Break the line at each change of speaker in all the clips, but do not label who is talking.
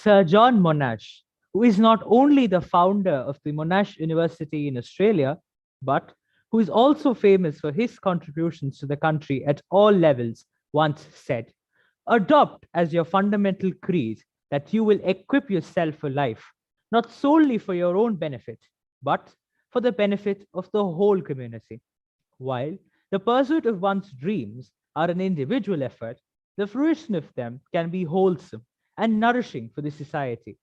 Sir John Monash, who is not only the founder of the Monash University in Australia, but who is also famous for his contributions to the country at all levels, once said, "Adopt as your fundamental creed that you will equip yourself for life, not solely for your own benefit, but for the benefit of the whole community." While the pursuit of one's dreams are an individual effort, the fruition of them can be wholesome and nourishing for the society.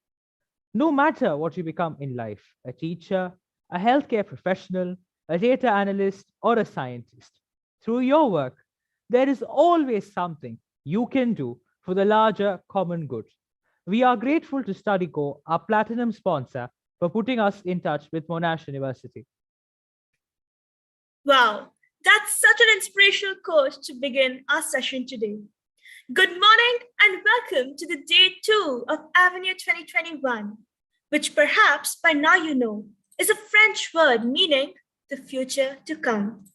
No matter what you become in life, a teacher, a healthcare professional, a data analyst, or a scientist, through your work, there is always something you can do for the larger common good. We are grateful to StudyGo, our platinum sponsor, for putting us in touch with Monash University.
Wow, that's such an inspirational quote to begin our session today. Good morning and welcome to the day 2 of Avenue 2021, which perhaps by now you know is a French word meaning the future to come.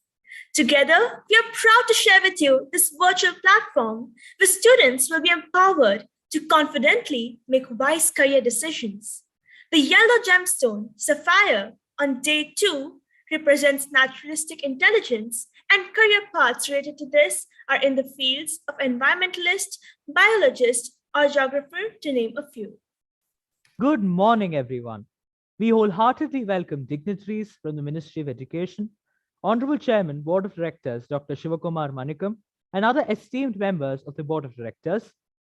Together, we are proud to share with you this virtual platform where students will be empowered to confidently make wise career decisions. The yellow gemstone, sapphire, on day 2 represents naturalistic intelligence, and career paths related to this are in the fields of environmentalist, biologist, or geographer, to name a few.
Good morning, everyone. We wholeheartedly welcome dignitaries from the Ministry of Education, Honorable Chairman, Board of Directors, Dr. Shivakumar Manikam, and other esteemed members of the Board of Directors,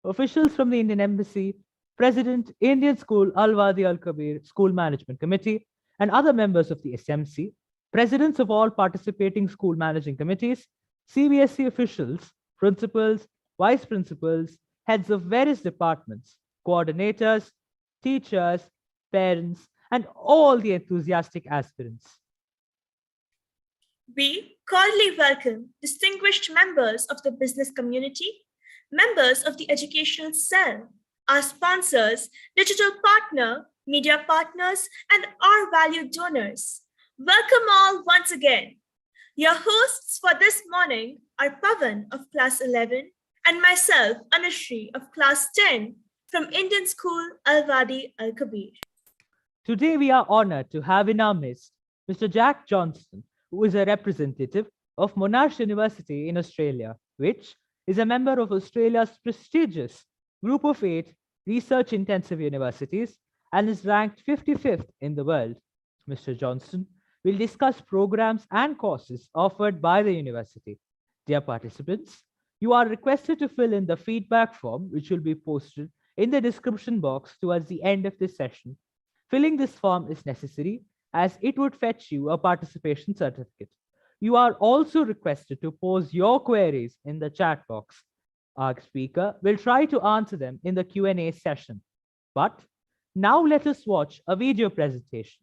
officials from the Indian Embassy, President, Indian School Al-Wadi Al-Kabir School Management Committee, and other members of the SMC, presidents of all participating school managing committees, CBSE officials, principals, vice principals, heads of various departments, coordinators, teachers, parents, and all the enthusiastic aspirants.
We cordially welcome distinguished members of the business community, members of the educational cell, our sponsors, digital partner, media partners, and our valued donors. Welcome all once again. Your hosts for this morning are Pavan of Class 11 and myself, Anushri of Class 10 from Indian School Al-Wadi Al-Kabir.
Today we are honored to have in our midst Mr. Jack Johnston, who is a representative of Monash University in Australia, which is a member of Australia's prestigious Group of 8 research-intensive universities and is ranked 55th in the world. Mr. Johnston will discuss programs and courses offered by the university. Dear participants, you are requested to fill in the feedback form, which will be posted in the description box towards the end of this session. Filling this form is necessary as it would fetch you a participation certificate. You are also requested to pose your queries in the chat box. Our speaker will try to answer them in the Q&A session. But now let us watch a video presentation.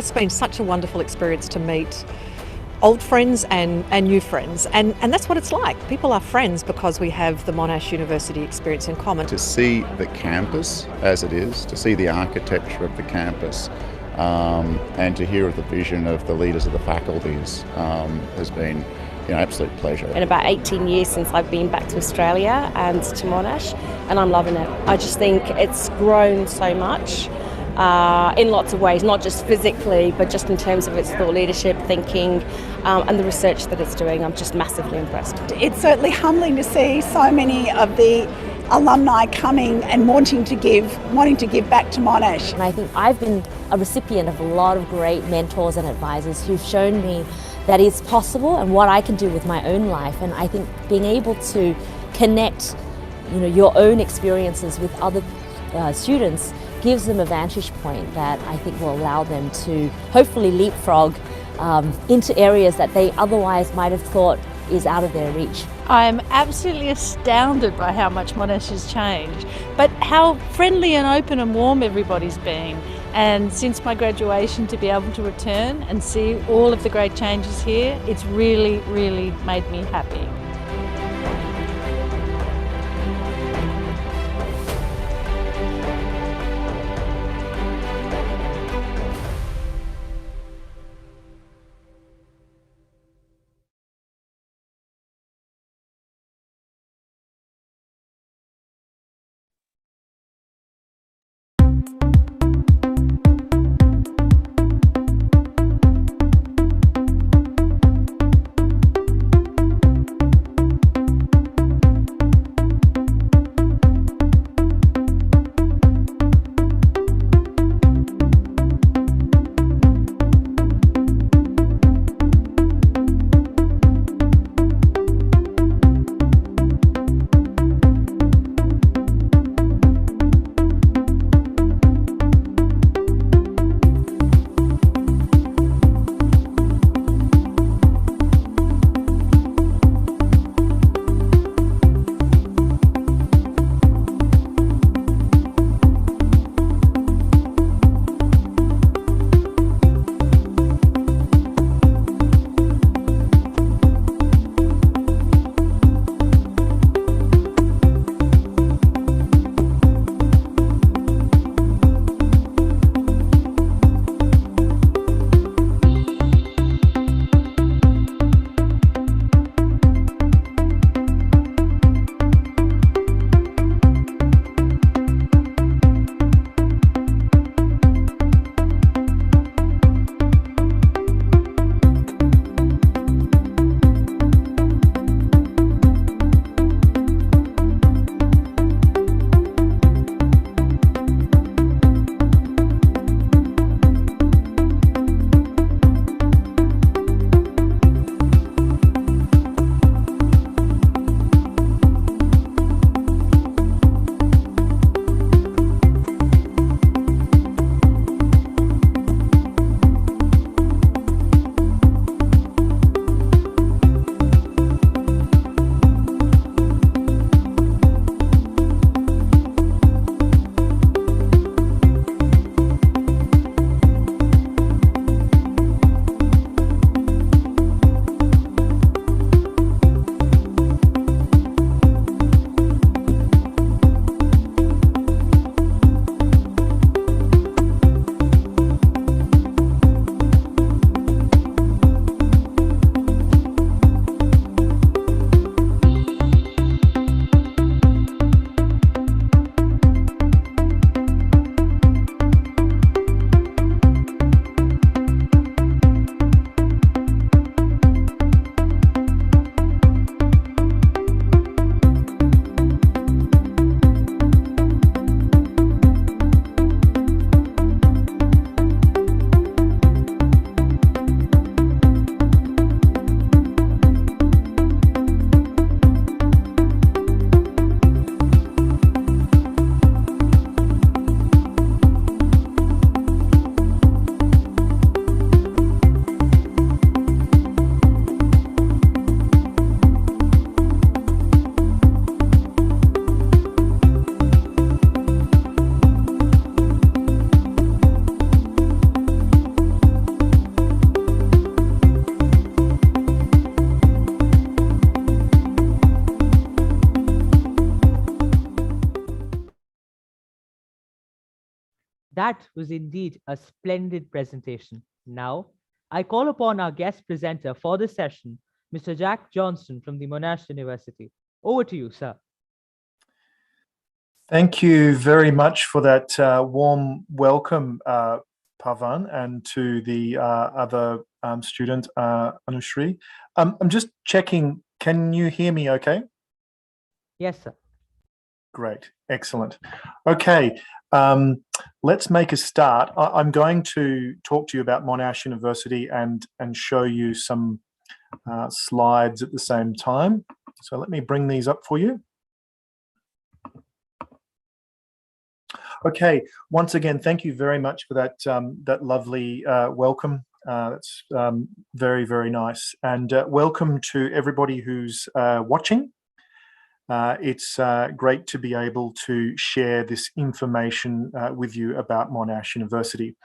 just been such a wonderful experience to meet old friends and new friends, and that's what it's like. People are friends because we have the Monash University experience in common.
To see the campus as it is, to see the architecture of the campus, and to hear of the vision of the leaders of the faculties has been absolute pleasure.
In about 18 years since I've been back to Australia and to Monash, and I'm loving it. I just think it's grown so much in lots of ways, not just physically, but just in terms of its thought leadership, thinking, and the research that it's doing. I'm just massively impressed.
It's certainly humbling to see so many of the alumni coming and wanting to give back to Monash.
And I think I've been a recipient of a lot of great mentors and advisors who've shown me that it's possible and what I can do with my own life. And I think being able to connect, your own experiences with other students gives them a vantage point that I think will allow them to hopefully leapfrog into areas that they otherwise might have thought is out of their reach.
I'm absolutely astounded by how much Monash has changed, but how friendly and open and warm everybody's been. And since my graduation, to be able to return and see all of the great changes here, it's really, really made me happy.
That was indeed a splendid presentation. Now, I call upon our guest presenter for this session, Mr. Jack Johnston from the Monash University. Over to you, sir.
Thank you very much for that warm welcome, Pavan, and to the other student, Anushri. I'm just checking, can you hear me okay?
Yes, sir.
Great, excellent. Okay, let's make a start. I'm going to talk to you about Monash University and show you some slides at the same time. So let me bring these up for you. Okay, once again, thank you very much for that that lovely welcome. That's very, very nice. And welcome to everybody who's watching. It's great to be able to share this information with you about Monash University.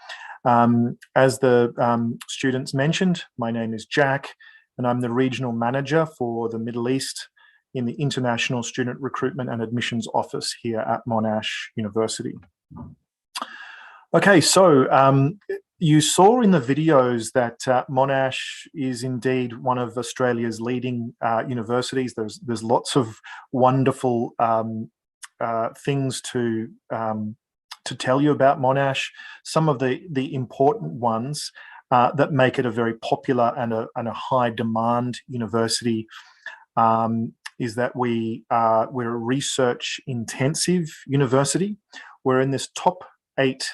As the students mentioned, my name is Jack, and I'm the Regional Manager for the Middle East in the International Student Recruitment and Admissions Office here at Monash University. Okay, so you saw in the videos that Monash is indeed one of Australia's leading universities. There's lots of wonderful things to tell you about Monash. Some of the important ones that make it a very popular and a high demand university is that we're a research intensive university. We're in this top 8,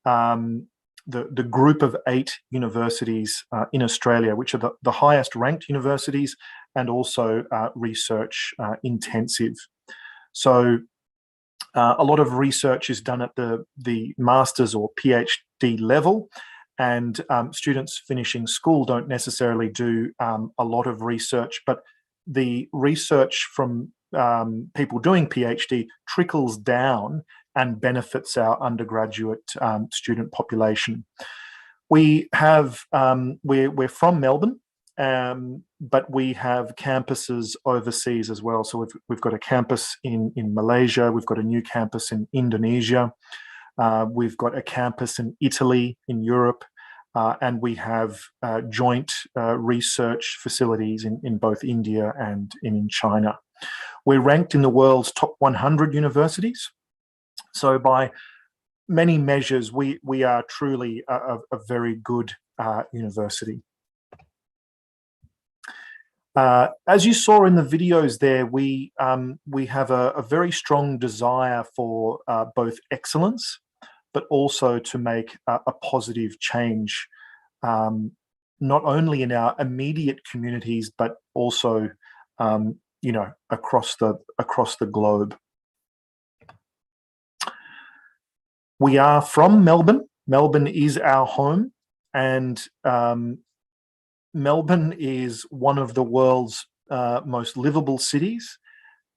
the group of 8 universities in Australia, which are the highest ranked universities and also research intensive. So a lot of research is done at the master's or PhD level, and students finishing school don't necessarily do a lot of research, but the research from people doing PhD trickles down and benefits our undergraduate student population. We have, we're from Melbourne, but we have campuses overseas as well. So we've got a campus in Malaysia, we've got a new campus in Indonesia, we've got a campus in Italy, in Europe, and we have joint research facilities in both India and in China. We're ranked in the world's top 100 universities. So by many measures, we are truly a very good university. As you saw in the videos there, we have a very strong desire for both excellence, but also to make a positive change, not only in our immediate communities, but also, you know, across the globe. We are from Melbourne. Melbourne is our home, and Melbourne is one of the world's most livable cities,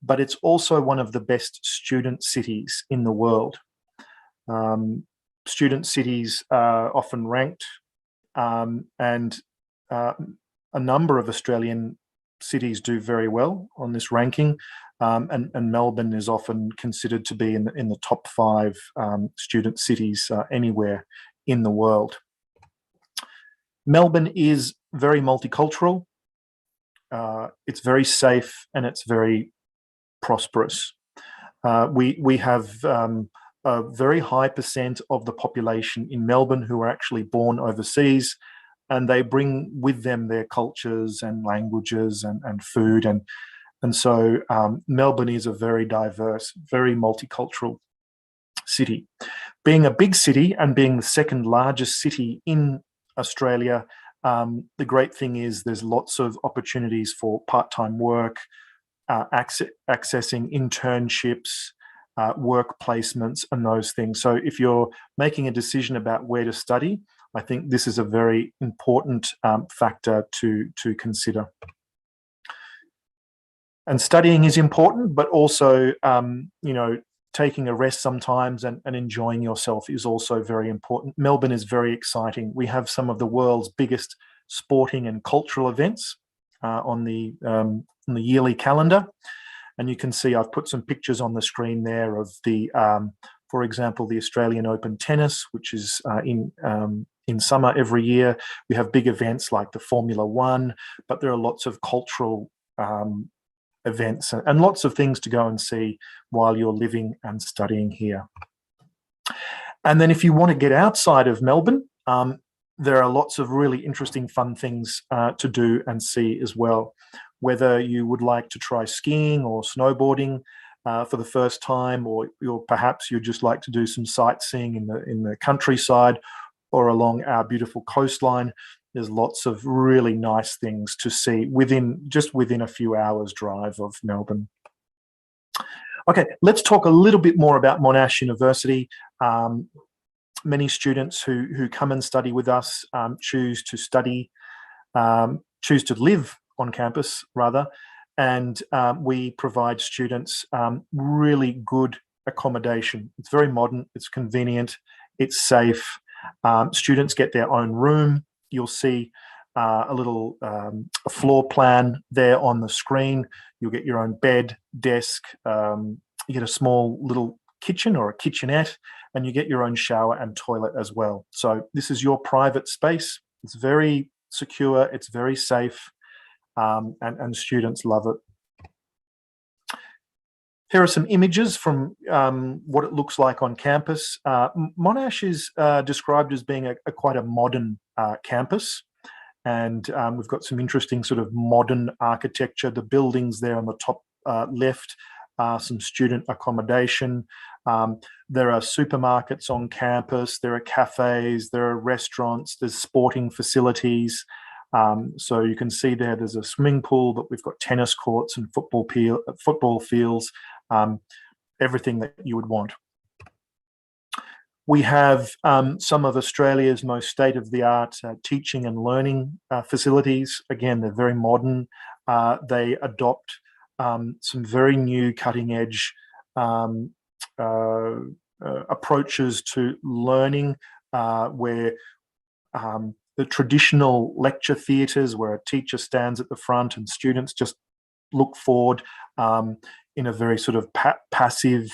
but it's also one of the best student cities in the world. Student cities are often ranked, and a number of Australian cities do very well on this ranking, and Melbourne is often considered to be in the top 5 student cities anywhere in the world. Melbourne is very multicultural, it's very safe, and it's very prosperous. We have a very high percent of the population in Melbourne who are actually born overseas, and they bring with them their cultures and languages and food, and so Melbourne is a very diverse, very multicultural city. Being a big city and being the second largest city in Australia, the great thing is there's lots of opportunities for part-time work, accessing internships, work placements, and those things. So if you're making a decision about where to study, I think this is a very important factor to consider. And studying is important, but also, you know, taking a rest sometimes and enjoying yourself is also very important. Melbourne is very exciting. We have some of the world's biggest sporting and cultural events on the yearly calendar. And you can see I've put some pictures on the screen there of the For example, the Australian Open Tennis, which is in summer every year. We have big events like the Formula One, but there are lots of cultural events and lots of things to go and see while you're living and studying here. And then if you want to get outside of Melbourne, there are lots of really interesting, fun things to do and see as well. Whether you would like to try skiing or snowboarding for the first time, or perhaps you'd just like to do some sightseeing in the countryside or along our beautiful coastline, there's lots of really nice things to see just within a few hours drive of Melbourne. Okay, let's talk a little bit more about Monash University. Many students who come and study with us choose to live on campus rather, and we provide students really good accommodation. It's very modern, it's convenient, it's safe. Students get their own room. You'll see a little floor plan there on the screen. You'll get your own bed, desk, you get a small little kitchen or a kitchenette, and you get your own shower and toilet as well. So this is your private space. It's very secure, it's very safe, and students love it. Here are some images from what it looks like on campus. Monash is described as being quite a modern campus, and we've got some interesting sort of modern architecture. The buildings there on the top left are some student accommodation. There are supermarkets on campus, there are cafes, there are restaurants, there's sporting facilities. So you can see there's a swimming pool, but we've got tennis courts and football fields, everything that you would want. We have some of Australia's most state-of-the-art teaching and learning facilities. Again, they're very modern. They adopt some very new cutting-edge approaches to learning, where the traditional lecture theatres where a teacher stands at the front and students just look forward in a very sort of passive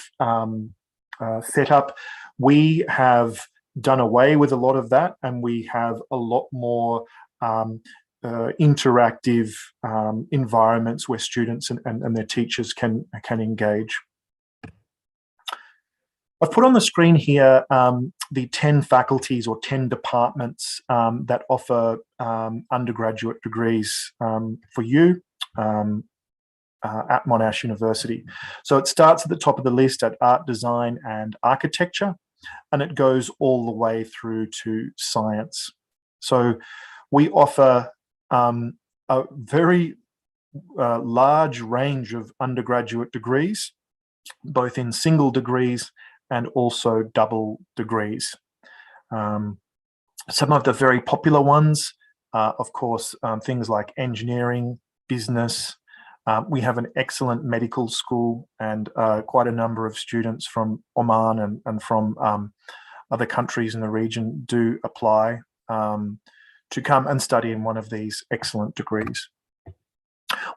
setup. We have done away with a lot of that, and we have a lot more interactive environments where students and their teachers can engage. I've put on the screen here the 10 faculties or 10 departments that offer undergraduate degrees for you at Monash University. So it starts at the top of the list at art, design and architecture, and it goes all the way through to science. So we offer a very large range of undergraduate degrees, both in single degrees and also double degrees. Some of the very popular ones, of course, things like engineering, business. We have an excellent medical school, and quite a number of students from Oman and from other countries in the region do apply to come and study in one of these excellent degrees.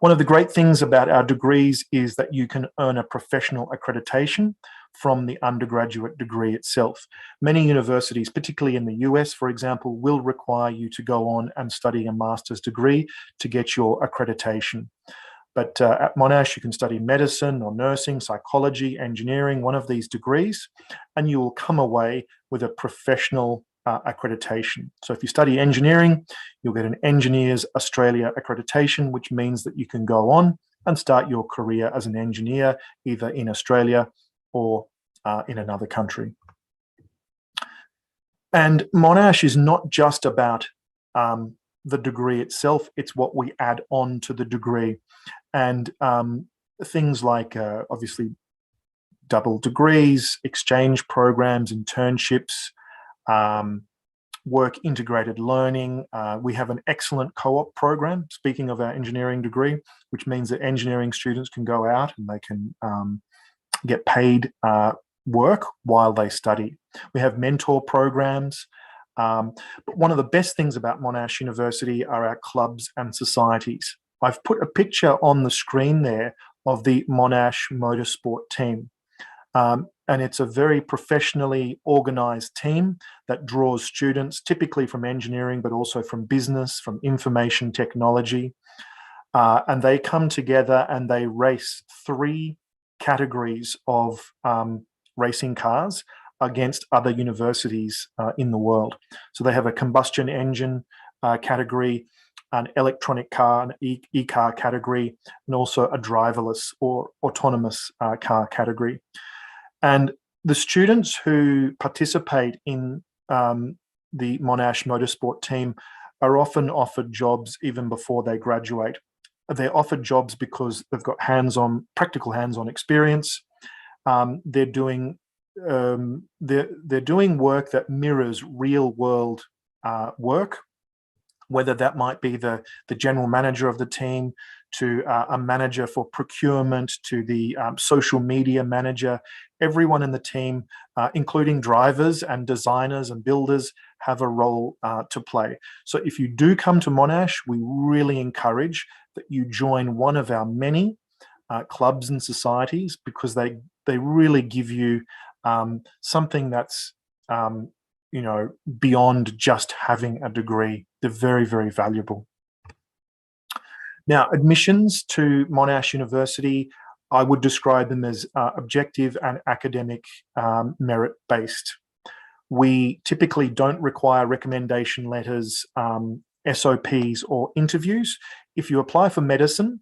One of the great things about our degrees is that you can earn a professional accreditation from the undergraduate degree itself. Many universities, particularly in the US, for example, will require you to go on and study a master's degree to get your accreditation. But at Monash, you can study medicine or nursing, psychology, engineering, one of these degrees, and you will come away with a professional accreditation. So if you study engineering, you'll get an Engineers Australia accreditation, which means that you can go on and start your career as an engineer, either in Australia or in another country. And Monash is not just about the degree itself, it's what we add on to the degree. And things like, obviously, double degrees, exchange programs, internships, work integrated learning. We have an excellent co-op program, speaking of our engineering degree, which means that engineering students can go out and they can get paid work while they study. We have mentor programs. But one of the best things about Monash University are our clubs and societies. I've put a picture on the screen there of the Monash Motorsport team. and it's a very professionally organised team that draws students typically from engineering, but also from business, from information technology. And they come together and they race 3 categories of racing cars against other universities in the world. So they have a combustion engine category, an electronic car, an e-car category, and also a driverless or autonomous car category. And the students who participate in the Monash Motorsport team are often offered jobs even before they graduate. They're offered jobs because they've got practical hands-on experience. They're doing work that mirrors real-world work, whether that might be the general manager of the team, to a manager for procurement, to the social media manager. Everyone in the team, including drivers and designers and builders, have a role to play. So if you do come to Monash, we really encourage that you join one of our many clubs and societies, because they really give you something that's beyond just having a degree. They're very, very valuable. Now, admissions to Monash University, I would describe them as objective and academic merit-based. We typically don't require recommendation letters, SOPs, or interviews. If you apply for medicine,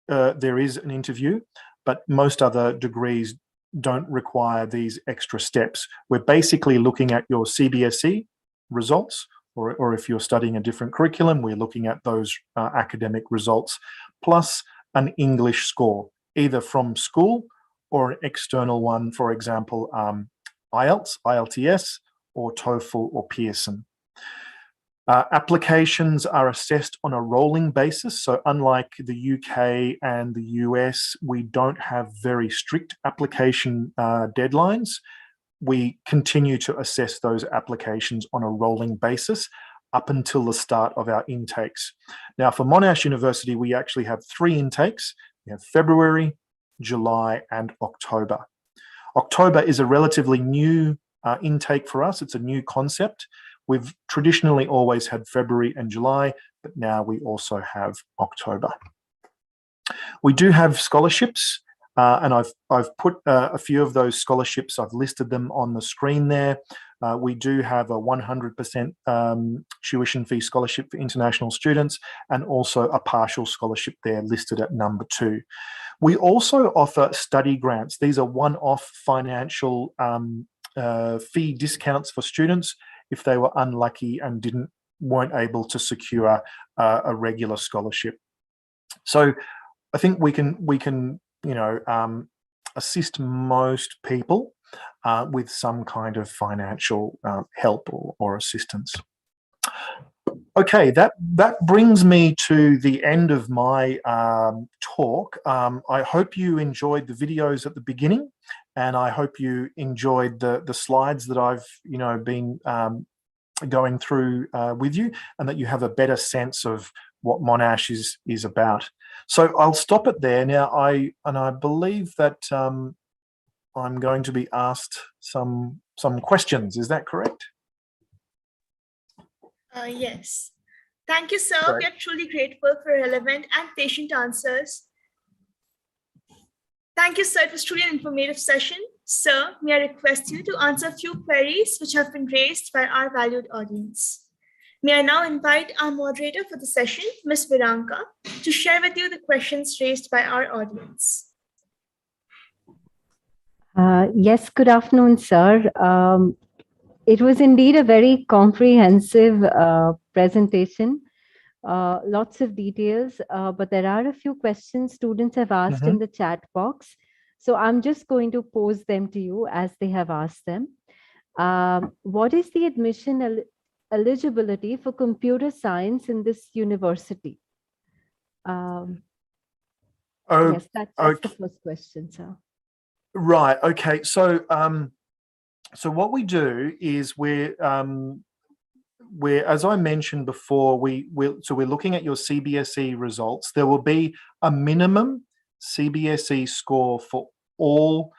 there is an interview, but most other degrees don't require these extra steps. We're basically looking at your CBSE results, or if you're studying a different curriculum, we're looking at those academic results, plus an English score, either from school or an external one, for example, IELTS, IELTS, or TOEFL or Pearson. Applications are assessed on a rolling basis. So unlike the UK and the US, we don't have very strict application deadlines. We continue to assess those applications on a rolling basis up until the start of our intakes. Now, for Monash University, we actually have 3 intakes. We have February, July, and October. October is a relatively new intake for us. It's a new concept. We've traditionally always had February and July, but now we also have October. We do have scholarships, and I've put a few of those scholarships. I've listed them on the screen there. We do have a 100% tuition fee scholarship for international students, and also a partial scholarship there listed at number 2. We also offer study grants. These are one-off financial fee discounts for students if they were unlucky and weren't able to secure a regular scholarship. So I think we can assist most people with some kind of financial help or assistance. Okay, that brings me to the end of my talk. I hope you enjoyed the videos at the beginning, and I hope you enjoyed the slides that I've been going through with you, and that you have a better sense of what Monash is about. So I'll stop it there now. I believe that I'm going to be asked some questions. Is that correct?
Yes. Thank you, sir.
Great.
We are truly grateful for relevant and patient answers. Thank you, sir. It was truly an informative session. Sir, may I request you to answer a few queries which have been raised by our valued audience. May I now invite our moderator for the session, Ms. Viranka, to share with you the questions raised by our audience.
Yes, good afternoon, sir. It was indeed a very comprehensive presentation, lots of details, but there are a few questions students have asked in the chat box. So I'm just going to pose them to you as they have asked them. What is the admission eligibility for computer science in this university? Yes, that's the first question, sir.
Right. Okay. So, so what we do is we're as I mentioned before, we're looking at your CBSE results. There will be a minimum CBSE score for all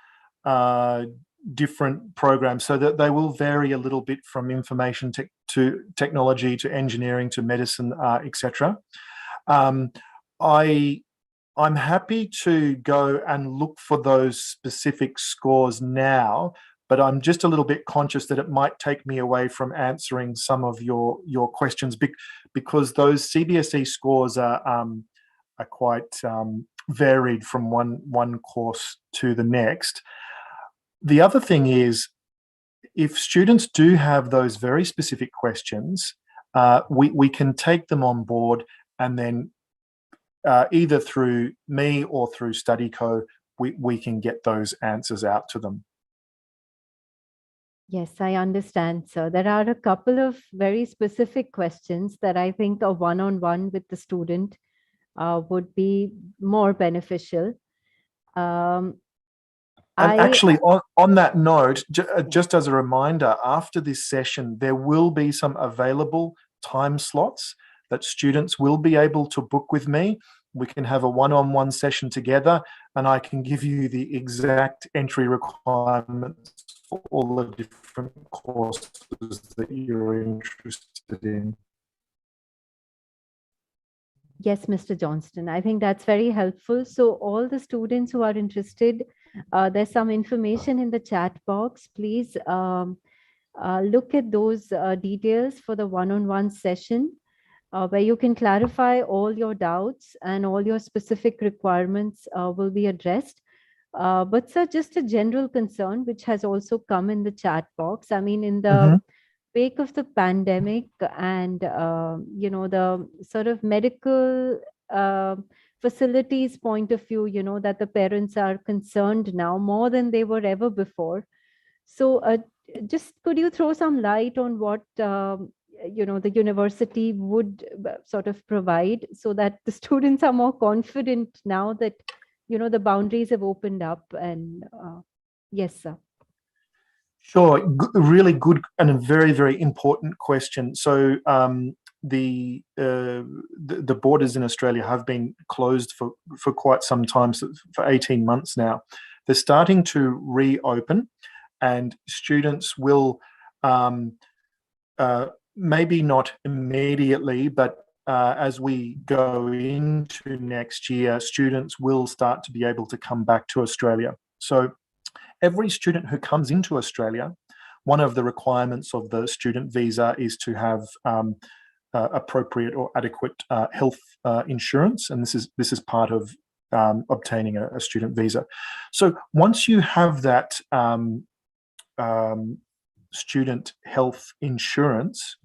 different programs, so that they will vary a little bit from information to technology to engineering to medicine, etc. I'm happy to go and look for those specific scores now, but I'm just a little bit conscious that it might take me away from answering some of your questions, because those CBSE scores are quite varied from one course to the next. The other thing is, if students do have those very specific questions, we can take them on board, and then either through me or through StudyCo, we can get those answers out to them.
Yes, I understand, sir. There are a couple of very specific questions that I think a one-on-one with the student would be more beneficial.
And actually, on that note, just as a reminder, after this session, there will be some available time slots that students will be able to book with me. We can have a one-on-one session together, and I can give you the exact entry requirements for all the different courses that you're interested in.
Yes, Mr. Johnston, I think that's very helpful. So all the students who are interested, there's some information in the chat box. Please look at those details for the one-on-one session, where you can clarify all your doubts and all your specific requirements will be addressed. But sir, just a general concern, which has also come in the chat box. I mean, in the wake of the pandemic and, the sort of medical facilities point of view, that the parents are concerned now more than they were ever before. So just could you throw some light on what, the university would sort of provide, so that the students are more confident now that, the boundaries have opened up? And yes, sir.
Sure, really good and a very, very important question. So the borders in Australia have been closed for quite some time, so for 18 months now. They're starting to reopen, and students will maybe not immediately, but as we go into next year, students will start to be able to come back to Australia. So every student who comes into Australia, one of the requirements of the student visa is to have appropriate or adequate health insurance, and this is part of obtaining a student visa. So once you have that student health insurance,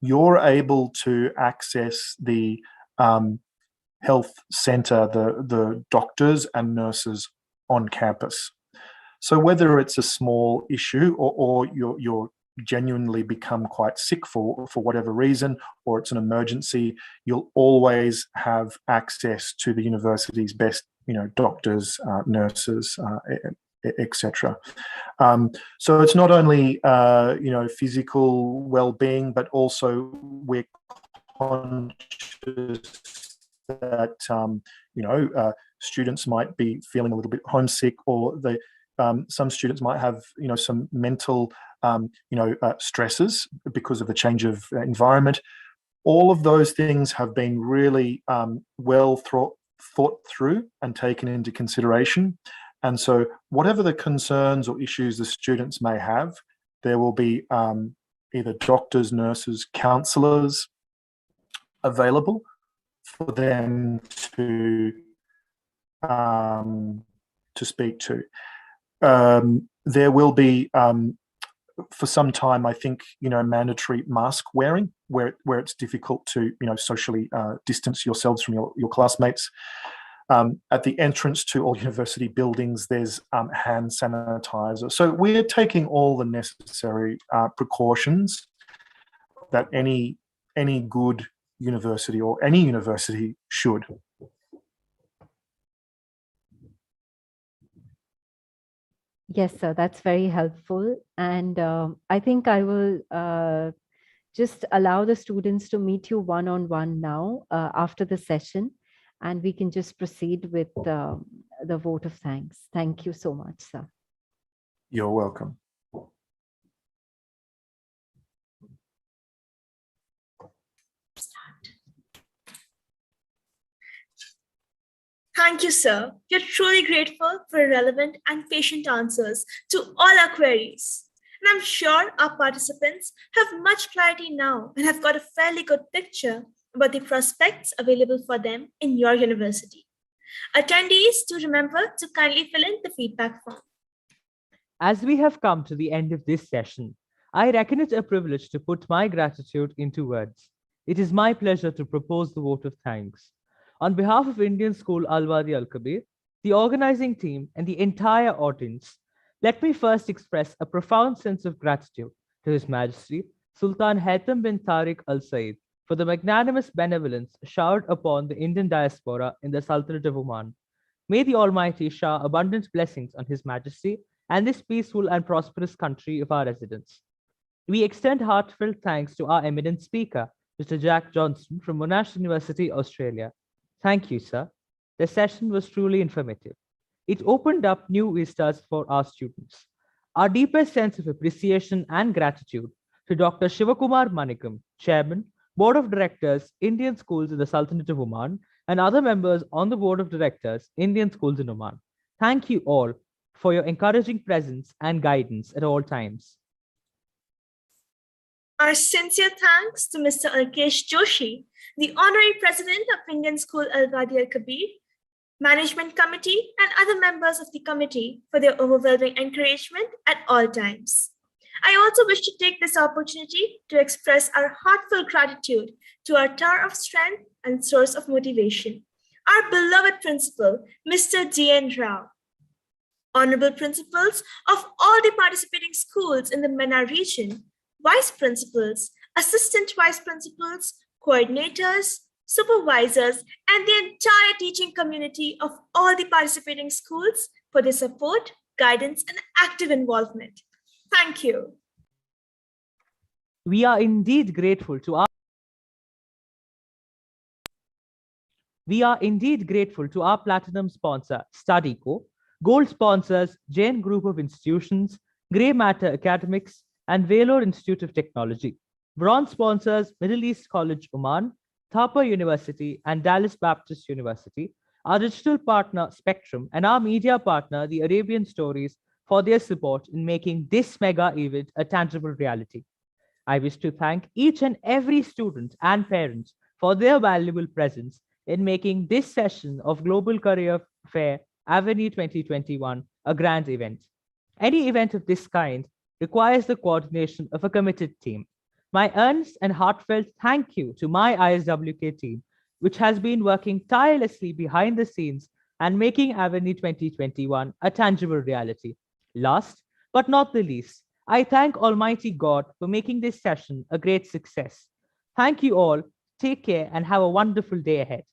you're able to access the health centre, the doctors and nurses on campus. So whether it's a small issue or you're genuinely become quite sick for whatever reason, or it's an emergency, you'll always have access to the university's best, doctors, nurses, etc. So it's not only physical well-being, but also we're conscious that students might be feeling a little bit homesick, or some students might have some mental stresses because of the change of environment. All of those things have been really well thought through and taken into consideration. And so whatever the concerns or issues the students may have, there will be either doctors, nurses, counsellors available for them to speak to. There will be, for some time, I think, mandatory mask wearing, where it's difficult to, socially distance yourselves from your classmates. At the entrance to all university buildings, there's hand sanitizer. So we're taking all the necessary precautions that any good university or any university should.
Yes, sir, that's very helpful. And I think I will just allow the students to meet you one-on-one now after the session, and we can just proceed with the vote of thanks. Thank you so much, sir.
You're welcome.
Thank you, sir. We are truly grateful for relevant and patient answers to all our queries. And I'm sure our participants have much clarity now and have got a fairly good picture about the prospects available for them in your university. Attendees, do remember to kindly fill in the feedback form.
As we have come to the end of this session, I reckon it a privilege to put my gratitude into words. It is my pleasure to propose the vote of thanks. On behalf of Indian School Al-Wadi Al-Kabir, the organizing team, and the entire audience, let me first express a profound sense of gratitude to His Majesty Sultan Haytham bin Tariq Al Said for the magnanimous benevolence showered upon the Indian diaspora in the Sultanate of Oman. May the Almighty shower abundant blessings on His Majesty and this peaceful and prosperous country of our residence. We extend heartfelt thanks to our eminent speaker, Mr. Jack Johnson from Monash University, Australia. Thank you, sir. The session was truly informative. It opened up new vistas for our students. Our deepest sense of appreciation and gratitude to Dr. Shivakumar Manikam, Chairman, Board of Directors, Indian Schools in the Sultanate of Oman, and other members on the Board of Directors, Indian Schools in Oman. Thank you all for your encouraging presence and guidance at all times.
Our sincere thanks to Mr. Alkesh Joshi, the Honorary President of Indian School Al-Wadi Al-Kabir, Management Committee, and other members of the committee for their overwhelming encouragement at all times. I also wish to take this opportunity to express our heartfelt gratitude to our tower of strength and source of motivation, our beloved principal, Mr. D.N. Rao. Honorable principals of all the participating schools in the MENA region, vice principals, assistant vice principals, coordinators, supervisors, and the entire teaching community of all the participating schools for their support, guidance, and active involvement. Thank you.
We are indeed grateful to our platinum sponsor, StudyCo, gold sponsors, Jain Group of Institutions, Grey Matter Academics, and Vellore Institute of Technology. Bronze sponsors, Middle East College Oman, Thapa University, and Dallas Baptist University. Our digital partner, Spectrum, and our media partner, The Arabian Stories, for their support in making this mega event a tangible reality. I wish to thank each and every student and parent for their valuable presence in making this session of Global Career Fair Avenue 2021 a grand event. Any event of this kind requires the coordination of a committed team. My earnest and heartfelt thank you to my ISWK team, which has been working tirelessly behind the scenes and making Avenue 2021 a tangible reality. Last but not the least, I thank Almighty God for making this session a great success. Thank you all, take care, and have a wonderful day ahead.